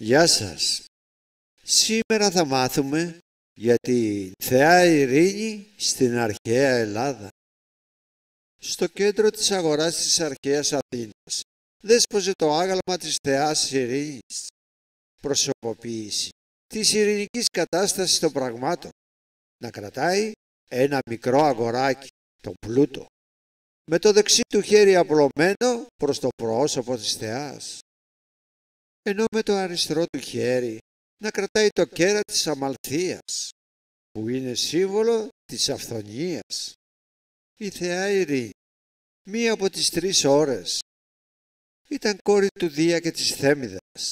Γεια σας. Σήμερα θα μάθουμε για τη Θεά Ειρήνη στην αρχαία Ελλάδα. Στο κέντρο της αγοράς της αρχαίας Αθήνας δέσποζε το άγαλμα της Θεάς Ειρήνης, προσωποποίηση της ειρηνικής κατάστασης των πραγμάτων, να κρατάει ένα μικρό αγοράκι, τον πλούτο, με το δεξί του χέρι απλωμένο προς το πρόσωπο της Θεάς, ενώ με το αριστερό του χέρι να κρατάει το κέρα της αμαλθείας, που είναι σύμβολο της αυθονίας. Η Θεά Ειρήνη, μία από τις 3 ώρες, ήταν κόρη του Δία και της Θέμηδας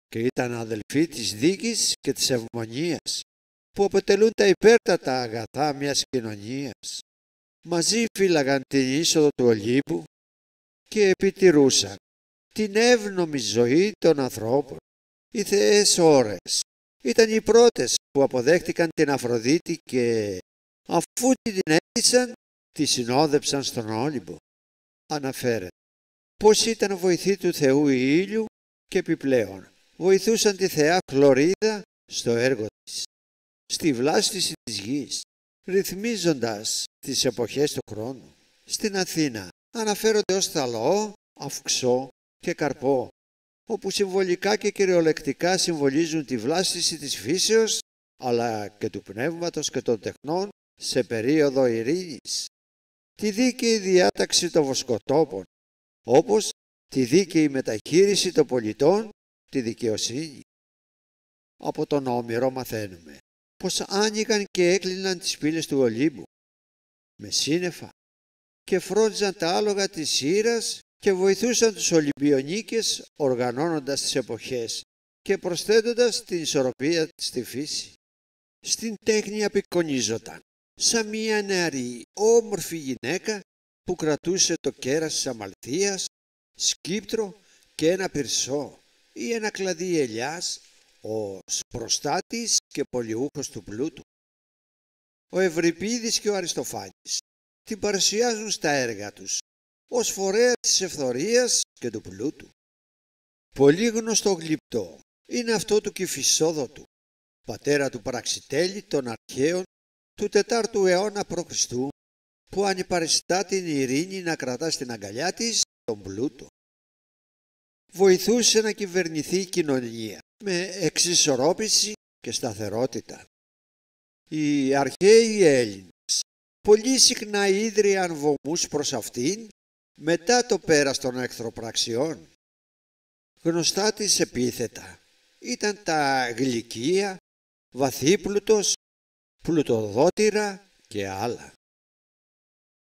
και ήταν αδελφή της Δίκης και της Ευμονίας, που αποτελούν τα υπέρτατα αγαθά μιας κοινωνίας. Μαζί φύλαγαν την είσοδο του Ολύμπου και επιτηρούσαν την εύνομη ζωή των ανθρώπων. Οι θεές ώρες ήταν οι πρώτες που αποδέχτηκαν την Αφροδίτη και αφού την έδισαν, τη συνόδεψαν στον Όλυμπο. Αναφέρεται πως ήταν βοηθή του Θεού Ήλιου και επιπλέον βοηθούσαν τη θεά Χλωρίδα στο έργο της, στη βλάστηση της γης, ρυθμίζοντας τις εποχές του χρόνου. Στην Αθήνα αναφέρονται ως Θαλό, Αυξό και Καρπό, όπου συμβολικά και κυριολεκτικά συμβολίζουν τη βλάστηση της φύσεως αλλά και του πνεύματος και των τεχνών σε περίοδο ειρήνης. Τη δίκαιη διάταξη των βοσκοτόπων, όπως τη δίκαιη μεταχείριση των πολιτών, τη δικαιοσύνη. Από τον Όμηρο μαθαίνουμε πως άνοιγαν και έκλειναν τις πύλες του Ολύμπου με σύννεφα και φρόντιζαν τα άλογα της Σύρας και βοηθούσαν τους Ολυμπιονίκες οργανώνοντας τις εποχές και προσθέτοντας την ισορροπία στη φύση. Στην τέχνη απεικονίζονταν σαν μια νεαρή όμορφη γυναίκα που κρατούσε το κέρας της αμαλθείας, σκύπτρο και ένα πυρσό ή ένα κλαδί ελιάς ως προστάτης και πολιούχος του πλούτου. Ο Ευρυπίδης και ο Αριστοφάνης την παρουσιάζουν στα έργα τους ως φορέα της ευθορίας και του πλούτου. Πολύ γνωστό γλυπτό είναι αυτό του Κηφισόδοτου, πατέρα του Παραξιτέλη των αρχαίων του 4ου αιώνα π.Χ., που ανυπαριστά την ειρήνη να κρατά στην αγκαλιά της τον πλούτο. Βοηθούσε να κυβερνηθεί η κοινωνία με εξισορρόπηση και σταθερότητα. Οι αρχαίοι Έλληνες πολύ συχνά ίδρυαν βωμούς προς αυτήν μετά το πέρας των εχθροπραξιών. Γνωστά της επίθετα ήταν τα γλυκία, βαθύπλουτος, πλουτοδότηρα και άλλα.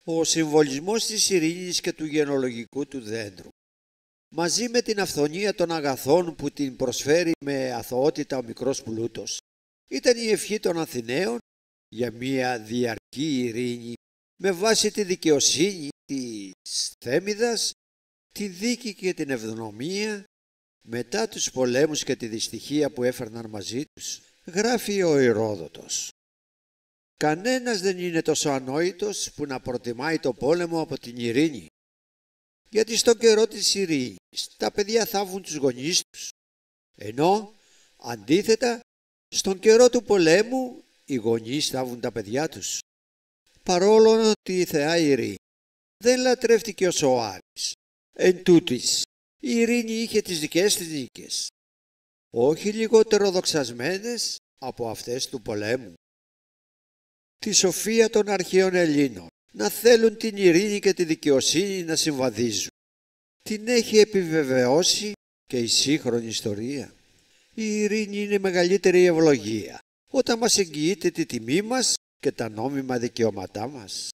Ο συμβολισμός της ειρήνης και του γενολογικού του δέντρου, μαζί με την αυθονία των αγαθών που την προσφέρει με αθωότητα ο μικρός πλούτος, ήταν η ευχή των Αθηναίων για μια διαρκή ειρήνη με βάση τη δικαιοσύνη της Θέμηδας, τη δίκη και την ευνομία μετά τους πολέμους και τη δυστυχία που έφερναν μαζί τους. Γράφει ο Ηρόδοτος: «Κανένας δεν είναι τόσο ανόητος που να προτιμάει το πόλεμο από την ειρήνη, γιατί στον καιρό της ειρήνης τα παιδιά θάβουν τους γονείς τους, ενώ αντίθετα στον καιρό του πολέμου οι γονείς θάβουν τα παιδιά τους». Παρόλο ότι η Θεά Ειρήνη δεν λατρεύτηκε ως ο Άρης, εν τούτης η ειρήνη είχε τις δικές της νίκες, όχι λιγότερο δοξασμένες από αυτές του πολέμου. Τη σοφία των αρχαίων Ελλήνων να θέλουν την ειρήνη και τη δικαιοσύνη να συμβαδίζουν την έχει επιβεβαιώσει και η σύγχρονη ιστορία. Η ειρήνη είναι μεγαλύτερη ευλογία όταν μας εγγυείται τη τιμή μας και τα νόμιμα δικαιώματά μας.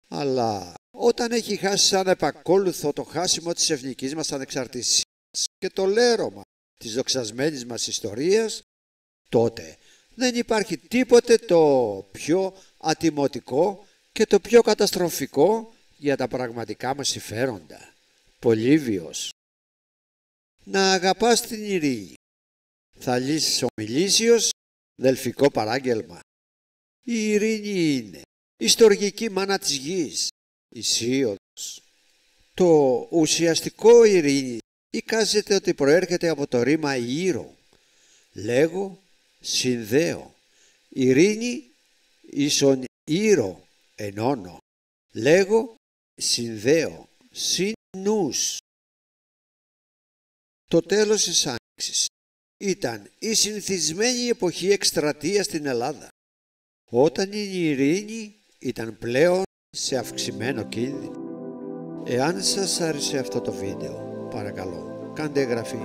Αλλά όταν έχει χάσει σαν επακόλουθο το χάσιμο της εθνικής μας ανεξαρτησίας και το λέρωμα της δοξασμένης μας ιστορίας, τότε δεν υπάρχει τίποτε το πιο ατιμωτικό και το πιο καταστροφικό για τα πραγματικά μας συμφέροντα. Πολύβιος. Να αγαπάς την ειρήνη. Θα λύσεις ομιλήσιος, δελφικό παράγγελμα. Η ειρήνη είναι η στοργική μάνα της γης, η Σύοδος. Το ουσιαστικό ειρήνη Εικάζεται ότι προέρχεται από το ρήμα ήρο. Λέγω, συνδέω. Ειρήνη ίσον ήρο ενώνω. Λέγω, συνδέω. Συνούς. Το τέλος της Άνοιξης ήταν η συνηθισμένη εποχή εκστρατείας στην Ελλάδα, όταν η ειρήνη ήταν πλέον σε αυξημένο κίνδυνο. Εάν σας άρεσε αυτό το βίντεο, παρακαλώ κάντε εγγραφή.